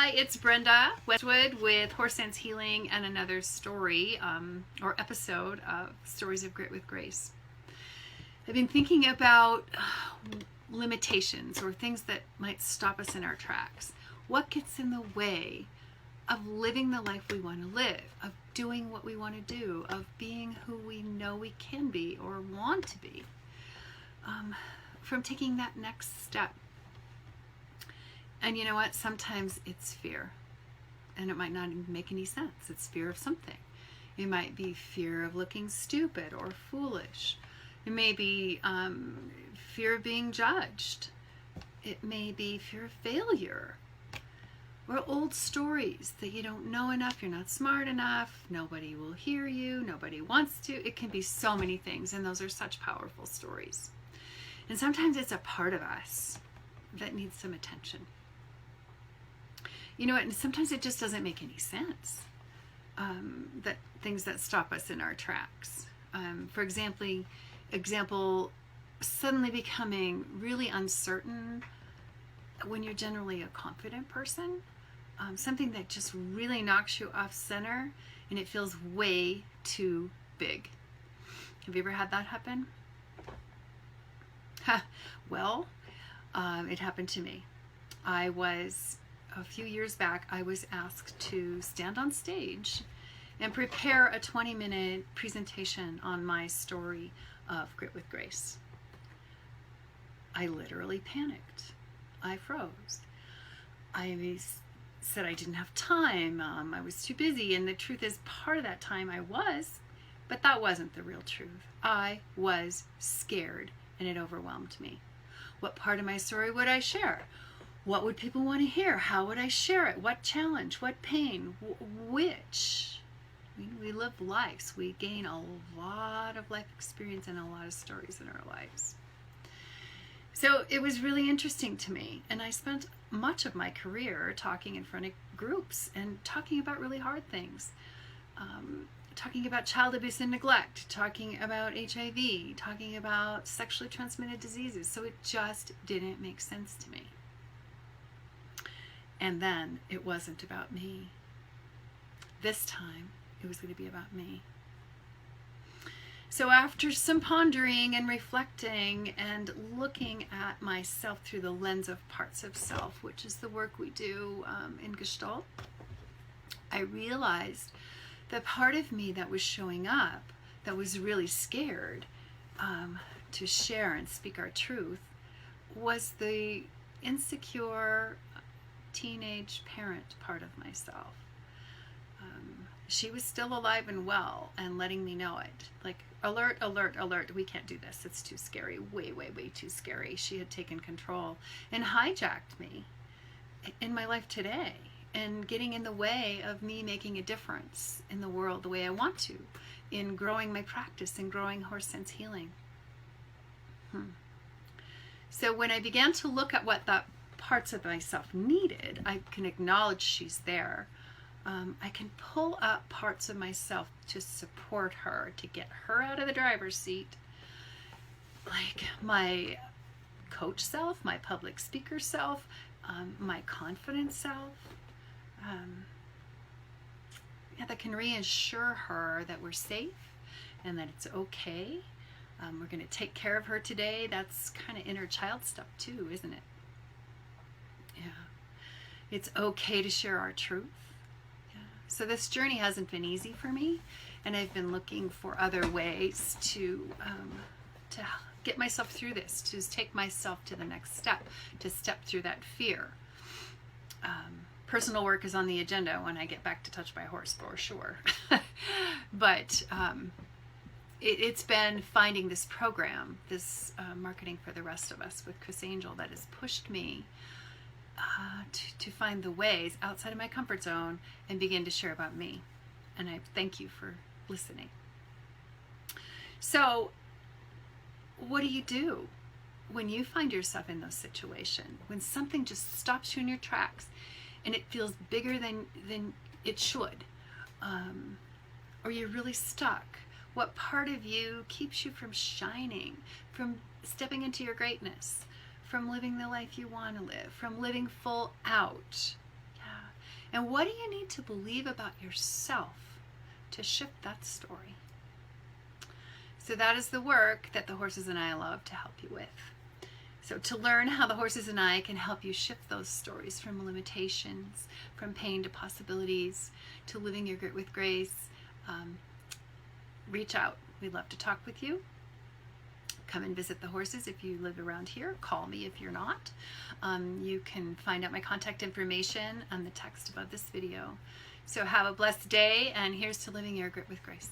Hi, it's Brenda Westwood with Horse Sense Healing and another story or episode of Stories of Grit with Grace. I've been thinking about limitations or things that might stop us in our tracks. What gets in the way of living the life we want to live, of doing what we want to do, of being who we know we can be or want to be, from taking that next step. And you know what? Sometimes it's fear. And it might not even make any sense. It's fear of something. It might be fear of looking stupid or foolish. It may be fear of being judged. It may be fear of failure. Or old stories that you don't know enough, you're not smart enough, nobody will hear you, nobody wants to. It can be so many things, and those are such powerful stories. And sometimes it's a part of us that needs some attention. You know what, and sometimes it just doesn't make any sense, that things that stop us in our tracks. For example, suddenly becoming really uncertain when you're generally a confident person, something that just really knocks you off center and it feels way too big. Have you ever had that happen? Well, it happened to me. A few years back, I was asked to stand on stage and prepare a 20-minute presentation on my story of Grit with Grace. I literally panicked. I froze. I said I didn't have time. I was too busy, and the truth is, part of that time I was, but that wasn't the real truth. I was scared, and it overwhelmed me. What part of my story would I share? What would people want to hear? How would I share it? What challenge? What pain? Which? I mean, we live lives. We gain a lot of life experience and a lot of stories in our lives. So it was really interesting to me. And I spent much of my career talking in front of groups and talking about really hard things. Talking about child abuse and neglect, talking about HIV, talking about sexually transmitted diseases. So it just didn't make sense to me. And then it wasn't about me. This time, it was going to be about me. So after some pondering and reflecting and looking at myself through the lens of parts of self, which is the work we do in Gestalt, I realized the part of me that was showing up, that was really scared to share and speak our truth, was the insecure teenage parent part of myself. She was still alive and well and letting me know it. Like, alert, alert, alert, we can't do this. It's too scary. Way, way, way too scary. She had taken control and hijacked me in my life today and getting in the way of me making a difference in the world the way I want to, in growing my practice and growing Horse Sense Healing. So when I began to look at what that parts of myself needed, I can acknowledge she's there. I can pull up parts of myself to support her, to get her out of the driver's seat, like my coach self, my public speaker self, my confident self, that can reassure her that we're safe and that it's okay. We're going to take care of her today. That's kind of inner child stuff too, isn't it? Yeah. It's okay to share our truth. Yeah. So this journey hasn't been easy for me, and I've been looking for other ways to get myself through this, to take myself to the next step, to step through that fear. Personal work is on the agenda when I get back to Touch by Horse, for sure. But it's been finding this program, this Marketing for the Rest of Us with Chris Angel, that has pushed me to find the ways outside of my comfort zone and begin to share about me. And I thank you for listening. So what do when you find yourself in those situations, when something just stops you in your tracks and it feels bigger than it should, or you're really stuck? What part of you keeps you from shining, from stepping into your greatness, from living the life you want to live, from living full out? Yeah. And what do you need to believe about yourself to shift that story? So that is the work that the Horses and I love to help you with. So to learn how the Horses and I can help you shift those stories from limitations, from pain to possibilities, to living your grit with grace, reach out. We'd love to talk with you. Come and visit the Horses if you live around here. Call me if you're not. You can find out my contact information on the text above this video. So have a blessed day, and here's to living your grit with grace.